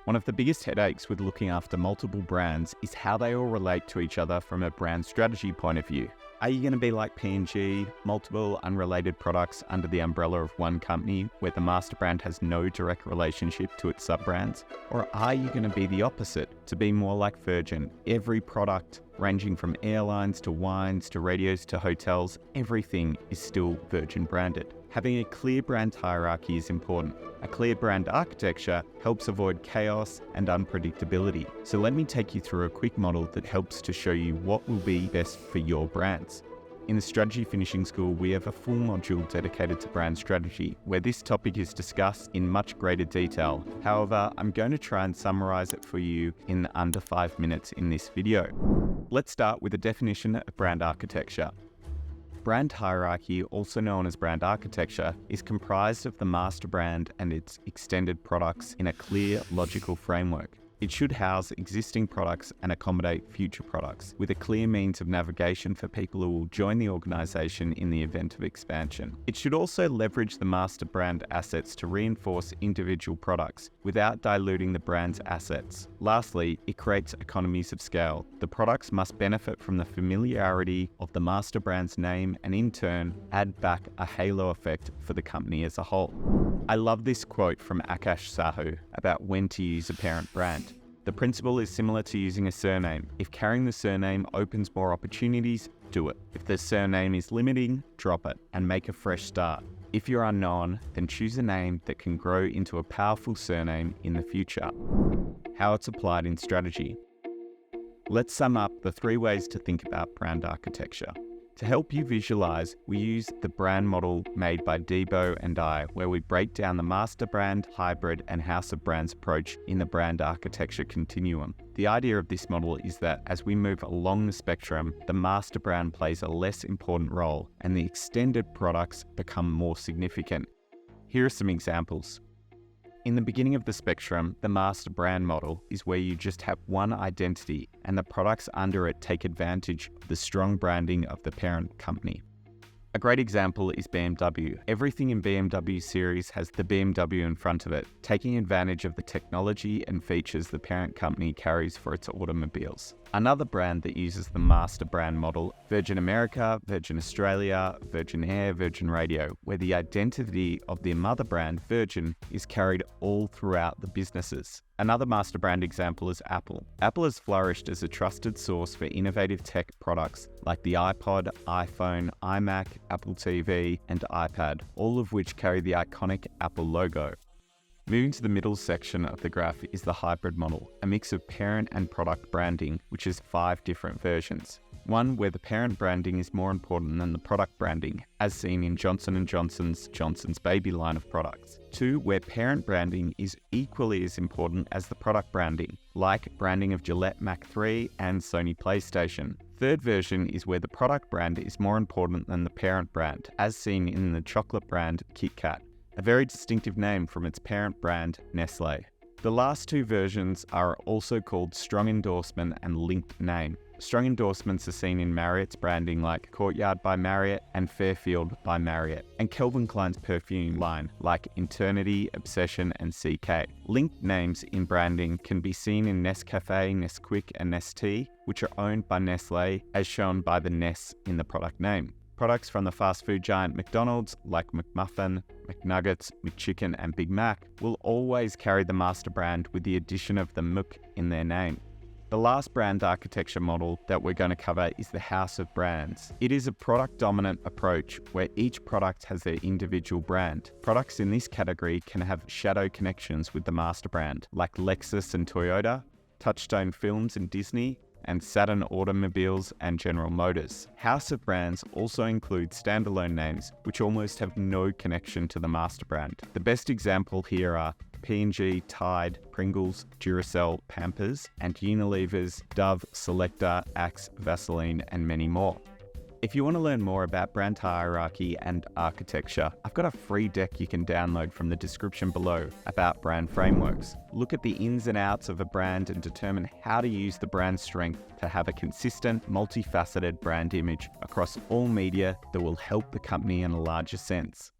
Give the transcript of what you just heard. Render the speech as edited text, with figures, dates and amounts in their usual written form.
One of the biggest headaches with looking after multiple brands is how they all relate to each other from a brand strategy point of view. Are you going to be like P&G, multiple unrelated products under the umbrella of one company where the master brand has no direct relationship to its sub-brands? Or are you going to be the opposite, to be more like Virgin? Every product, ranging from airlines to wines to radios to hotels, everything is still Virgin branded. Having a clear brand hierarchy is important. A clear brand architecture helps avoid chaos and unpredictability. So let me take you through a quick model that helps to show you what will be best for your brands. In the Strategy Finishing School, we have a full module dedicated to brand strategy, where this topic is discussed in much greater detail. However, I'm going to try and summarize it for you in under 5 minutes in this video. Let's start with a definition of brand architecture. Brand hierarchy, also known as brand architecture, is comprised of the master brand and its extended products in a clear, logical framework. It should house existing products and accommodate future products, with a clear means of navigation for people who will join the organization in the event of expansion. It should also leverage the master brand assets to reinforce individual products without diluting the brand's assets. Lastly, it creates economies of scale. The products must benefit from the familiarity of the master brand's name and in turn add back a halo effect for the company as a whole. I love this quote from Akash Sahu about when to use a parent brand. The principle is similar to using a surname. If carrying the surname opens more opportunities, do it. If the surname is limiting, drop it and make a fresh start. If you're unknown, then choose a name that can grow into a powerful surname in the future. How it's applied in strategy. Let's sum up the 3 ways to think about brand architecture. To help you visualize, we use the brand model made by Debo and I, where we break down the master brand, hybrid, and house of brands approach in the brand architecture continuum. The idea of this model is that as we move along the spectrum, the master brand plays a less important role and the extended products become more significant. Here are some examples. In the beginning of the spectrum, the master brand model is where you just have one identity and the products under it take advantage of the strong branding of the parent company. A great example is BMW. Everything in BMW series has the BMW in front of it, taking advantage of the technology and features the parent company carries for its automobiles. Another brand that uses the master brand model, Virgin America, Virgin Australia, Virgin Air, Virgin Radio, where the identity of the mother brand, Virgin, is carried all throughout the businesses. Another master brand example is Apple. Apple has flourished as a trusted source for innovative tech products like the iPod, iPhone, iMac, Apple TV, and iPad, all of which carry the iconic Apple logo. Moving to the middle section of the graph is the hybrid model, a mix of parent and product branding, which is 5 different versions. One where the parent branding is more important than the product branding, as seen in Johnson & Johnson's Johnson's Baby line of products. 2, where parent branding is equally as important as the product branding, like branding of Gillette Mac 3 and Sony PlayStation. Third version is where the product brand is more important than the parent brand, as seen in the chocolate brand Kit Kat, a very distinctive name from its parent brand, Nestle. The last 2 versions are also called strong endorsement and linked name. Strong endorsements are seen in Marriott's branding like Courtyard by Marriott and Fairfield by Marriott, and Calvin Klein's perfume line like Eternity, Obsession, and CK. Linked names in branding can be seen in Nescafe, Nesquik, and Nestea, which are owned by Nestle, as shown by the Nes in the product name. Products from the fast food giant McDonald's, like McMuffin, McNuggets, McChicken, and Big Mac, will always carry the master brand with the addition of the Mc in their name. The last brand architecture model that we're going to cover is the house of brands. It is a product-dominant approach where each product has their individual brand. Products in this category can have shadow connections with the master brand, like Lexus and Toyota, Touchstone Films and Disney, and Saturn Automobiles and General Motors. House of brands also include standalone names, which almost have no connection to the master brand. The best example here are P&G, Tide, Pringles, Duracell, Pampers, and Unilever's Dove, Selecta, Axe, Vaseline, and many more. If you want to learn more about brand hierarchy and architecture, I've got a free deck you can download from the description below about brand frameworks. Look at the ins and outs of a brand and determine how to use the brand strength to have a consistent, multifaceted brand image across all media that will help the company in a larger sense.